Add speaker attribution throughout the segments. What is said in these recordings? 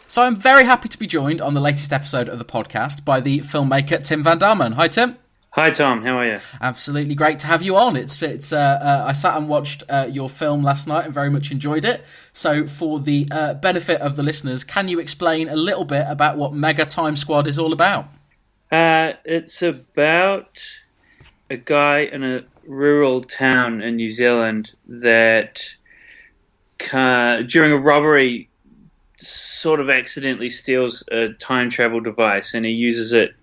Speaker 1: So I'm very happy to be joined on the latest episode of the podcast by the filmmaker Tim van Dammen. Hi, Tim.
Speaker 2: Hi, Tom. How are you?
Speaker 1: Absolutely great to have you on. I sat and watched your film last night and very much enjoyed it. So for the benefit of the listeners, can you explain a little bit about what Mega Time Squad is all about?
Speaker 2: It's about a guy in a rural town in New Zealand that during a robbery sort of accidentally steals a time travel device, and he uses it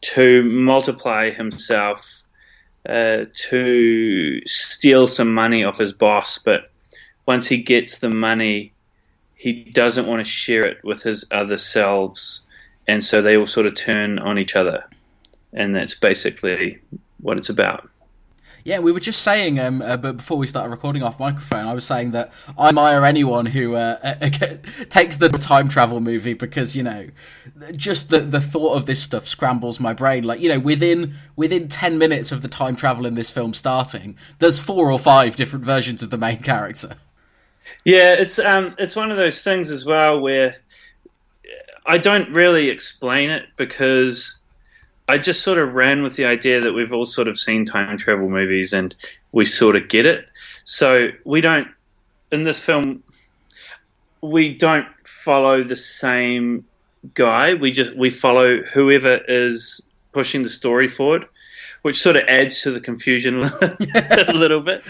Speaker 2: to multiply himself to steal some money off his boss. But once he gets the money, he doesn't want to share it with his other selves, and so they all sort of turn on each other, and that's basically what it's about.
Speaker 1: Yeah, we were just saying, but before we started recording off microphone, I was saying that I admire anyone who takes the time travel movie because, you know, just the thought of this stuff scrambles my brain. Like, you know, within 10 minutes of the time travel in this film starting, there's 4 or 5 different versions of the main character.
Speaker 2: Yeah, it's one of those things as well where I don't really explain it because I just sort of ran with the idea that we've all sort of seen time travel movies and we sort of get it. So in this film, we don't follow the same guy. We follow whoever is pushing the story forward, which sort of adds to the confusion a little bit.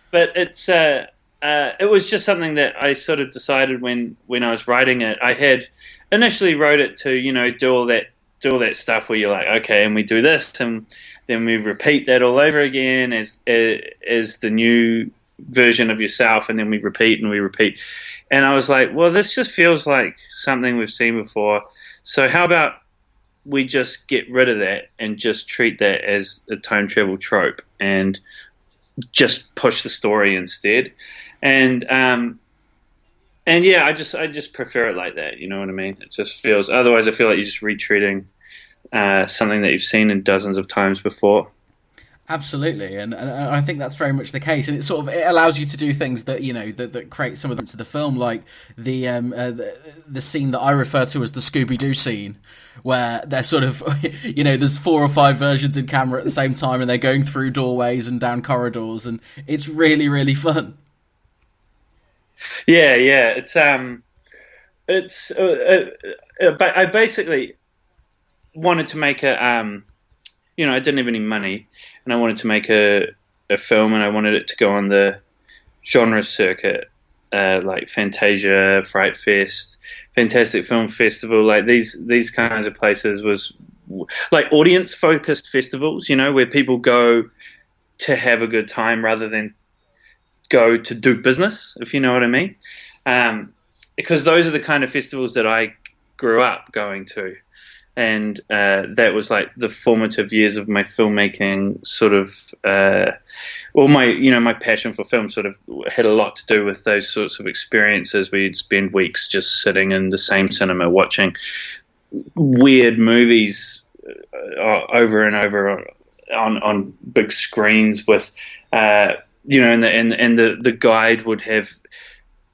Speaker 2: But it was just something that I sort of decided when I was writing it. I had initially wrote it to, you know, do all that stuff where you're like, okay, and we do this, and then we repeat that all over again as the new version of yourself, and then we repeat and we repeat. And I was like, well, this just feels like something we've seen before. So how about we just get rid of that and just treat that as a time travel trope and just push the story instead. And yeah, I just prefer it like that. You know what I mean? It just feels. Otherwise, I feel like you're just retreating something that you've seen in dozens of times before.
Speaker 1: Absolutely, and I think that's very much the case, and it allows you to do things that, you know, that create some of them to the film, like the scene that I refer to as the Scooby-Doo scene, where they're sort of, you know, there's 4 or 5 versions in camera at the same time, and they're going through doorways and down corridors, and it's really, really fun.
Speaker 2: Yeah, I basically wanted to make I didn't have any money, and I wanted to make a film, and I wanted it to go on the genre circuit, like Fantasia, Fright Fest, Fantastic Film Festival, like these kinds of places, was like audience-focused festivals, you know, where people go to have a good time rather than go to do business, if you know what I mean. Because those are the kind of festivals that I grew up going to. And that was like the formative years of my filmmaking sort of, my passion for film sort of had a lot to do with those sorts of experiences. We'd spend weeks just sitting in the same cinema watching weird movies over and over on big screens with, and the guide would have,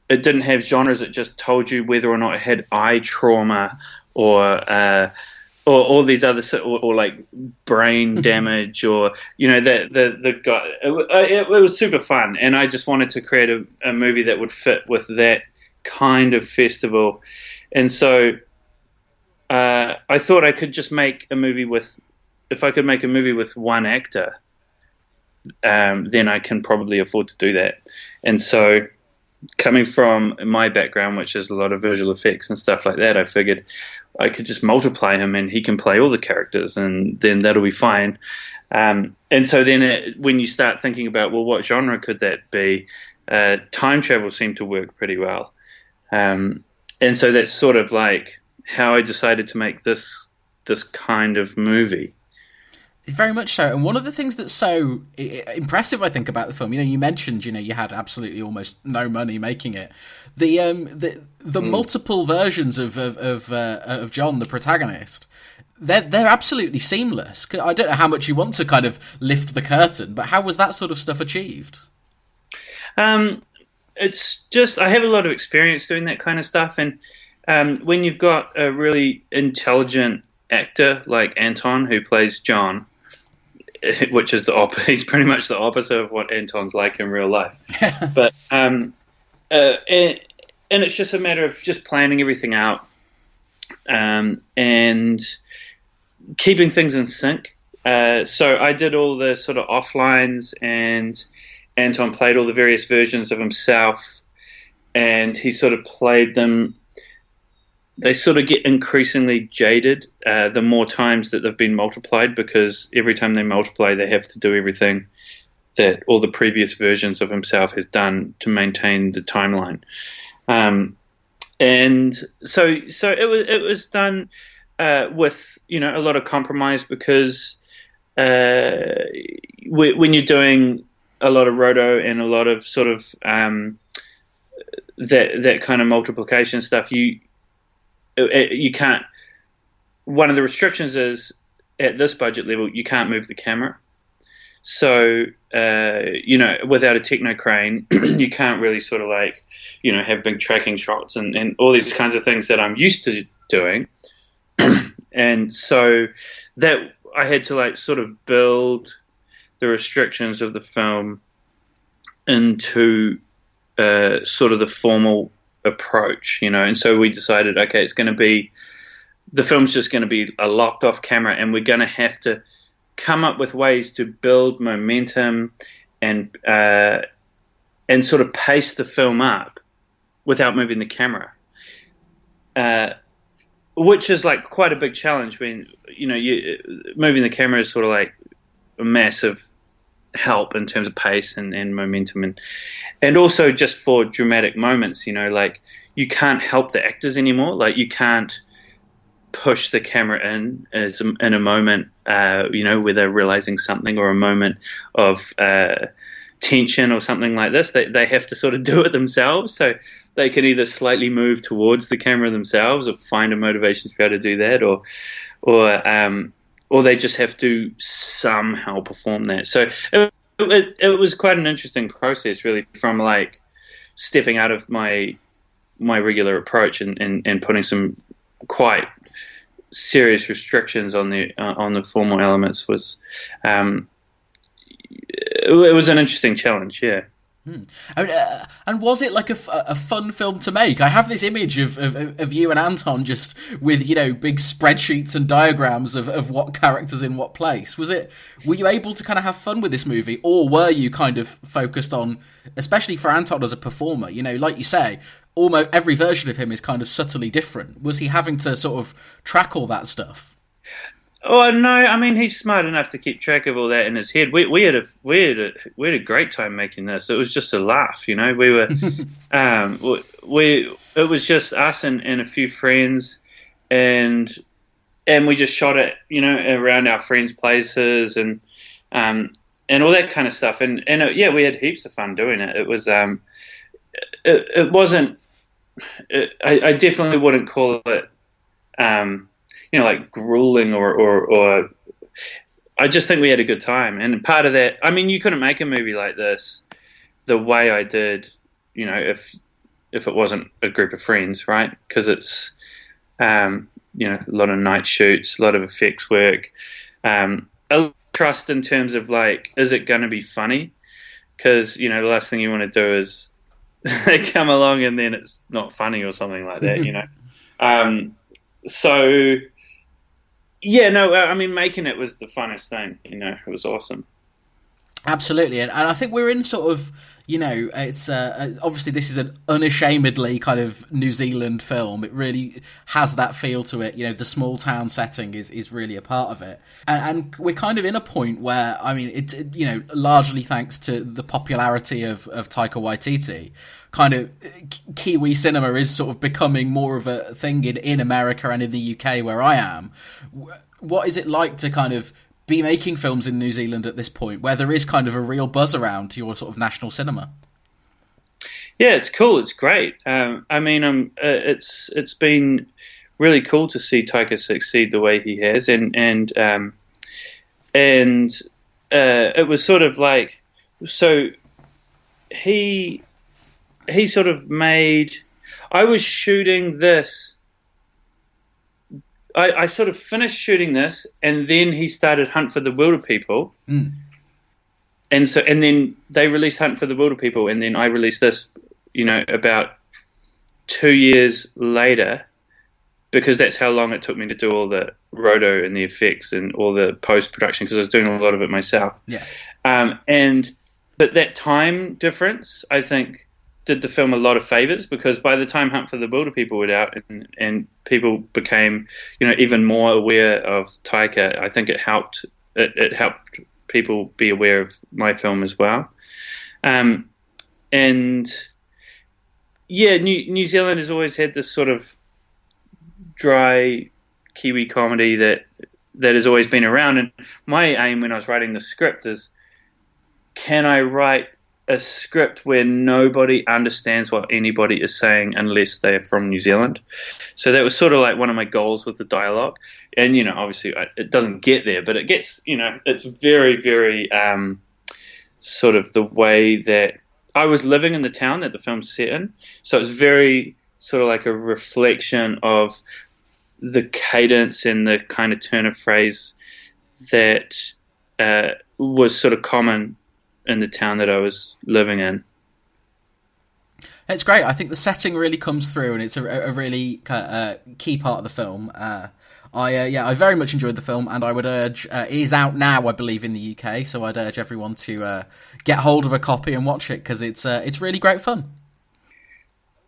Speaker 2: it didn't have genres, it just told you whether or not it had eye trauma or all these other, or like brain damage, or, you know, the guy. It was super fun, and I just wanted to create a movie that would fit with that kind of festival. And so I thought I could just make a movie if I could make a movie with one actor, then I can probably afford to do that. And so, coming from my background, which is a lot of visual effects and stuff like that, I figured I could just multiply him and he can play all the characters, and then that'll be fine. And so then when you start thinking about, well, what genre could that be, time travel seemed to work pretty well. And so that's sort of like how I decided to make this kind of movie.
Speaker 1: Very much so. And one of the things that's so impressive, I think, about the film, you know, you mentioned, you know, you had absolutely almost no money making it. The multiple versions of John, the protagonist, they're absolutely seamless. I don't know how much you want to kind of lift the curtain, but how was that sort of stuff achieved?
Speaker 2: It's just, I have a lot of experience doing that kind of stuff, and when you've got a really intelligent actor like Anton who plays John, which is he's pretty much the opposite of what Anton's like in real life. But and it's just a matter of just planning everything out, and keeping things in sync. So I did all the sort of offlines, and Anton played all the various versions of himself, and he sort of played them. They sort of get increasingly jaded the more times that they've been multiplied, because every time they multiply, they have to do everything that all the previous versions of himself has done to maintain the timeline. And so it was done with a lot of compromise, because when you're doing a lot of roto and a lot of sort of that kind of multiplication stuff, you can't. One of the restrictions is, at this budget level, you can't move the camera. So without a techno crane, you can't really sort of like have big tracking shots and all these kinds of things that I'm used to doing. And so that I had to like sort of build the restrictions of the film into sort of the formal approach, and so we decided, okay, the film's just going to be a locked off camera, and we're going to have to come up with ways to build momentum and sort of pace the film up without moving the camera, which is like quite a big challenge when moving the camera is sort of like a massive help in terms of pace and momentum, and also just for dramatic moments, like you can't help the actors anymore. Like you can't push the camera in a moment, where they're realizing something, or a moment of tension or something like this. They have to sort of do it themselves. So they can either slightly move towards the camera themselves, or find a motivation to be able to do that, or they just have to somehow perform that. So it was quite an interesting process, really, from like stepping out of my regular approach and putting some quite serious restrictions on the formal elements. It was an interesting challenge, yeah.
Speaker 1: And was it like a fun film to make? I have this image of you and Anton just with big spreadsheets and diagrams of what characters in what place. Were you able to kind of have fun with this movie, or were you kind of focused on, especially for Anton as a performer, like you say, almost every version of him is kind of subtly different? Was he having to sort of track all that stuff?
Speaker 2: Oh no! I mean, he's smart enough to keep track of all that in his head. We had a great time making this. It was just a laugh, We were, it was just us and a few friends, and we just shot it, around our friends' places and all that kind of stuff. And we had heaps of fun doing it. It was it wasn't. I definitely wouldn't call it. Like grueling or I just think we had a good time. And part of that, I mean, you couldn't make a movie like this the way I did, if it wasn't a group of friends, right? Because it's, a lot of night shoots, a lot of effects work, a trust in terms of like, is it going to be funny? Because, the last thing you want to do is they come along and then it's not funny or something like that, So, yeah, no, I mean, making it was the funnest thing, it was awesome.
Speaker 1: Absolutely, and I think we're in sort of, it's obviously this is an unashamedly kind of New Zealand film. It really has that feel to it. The small town setting is really a part of it, and we're kind of in a point where, I mean, it's largely thanks to the popularity of Taika Waititi, kind of Kiwi cinema is sort of becoming more of a thing in America and in the UK where I am. What is it like to kind of be making films in New Zealand at this point, where there is kind of a real buzz around your sort of national cinema?
Speaker 2: Yeah, it's cool. It's great. I mean, it's been really cool to see Taika succeed the way he has, and it was sort of like, so he sort of made. I was shooting this. I sort of finished shooting this, and then he started Hunt for the Wilder People.
Speaker 1: Mm.
Speaker 2: And then they released Hunt for the Wilder People, and then I released this, about 2 years later, because that's how long it took me to do all the roto and the effects and all the post-production, because I was doing a lot of it myself.
Speaker 1: Yeah.
Speaker 2: But that time difference, I think, did the film a lot of favors, because by the time Hunt for the Wilder People went out and people became, even more aware of Taika, I think it helped. It helped people be aware of my film as well. And yeah, New Zealand has always had this sort of dry Kiwi comedy that has always been around. And my aim when I was writing the script is, can I write a script where nobody understands what anybody is saying unless they're from New Zealand? So that was sort of like one of my goals with the dialogue. And, obviously it doesn't get there, but it gets, it's very, very sort of the way that I was living in the town that the film's set in. So it's very sort of like a reflection of the cadence and the kind of turn of phrase that was sort of common in the town that I was living in.
Speaker 1: It's great. I think the setting really comes through, and it's a really key part of the film. I very much enjoyed the film, and I would urge, it is out now, I believe, in the UK, so I'd urge everyone to get hold of a copy and watch it, because it's really great fun.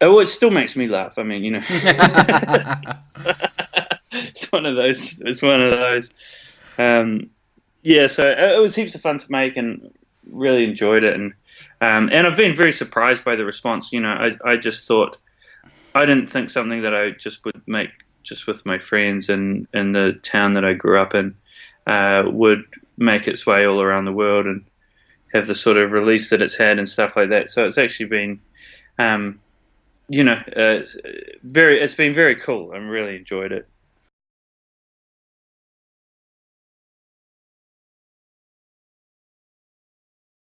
Speaker 2: Oh, it still makes me laugh. I mean, it's one of those. Yeah, so it was heaps of fun to make, and really enjoyed it, and I've been very surprised by the response. I just thought, I didn't think something that I just would make just with my friends and in the town that I grew up in would make its way all around the world and have the sort of release that it's had and stuff like that. So it's actually been, it's been very cool. I really enjoyed it.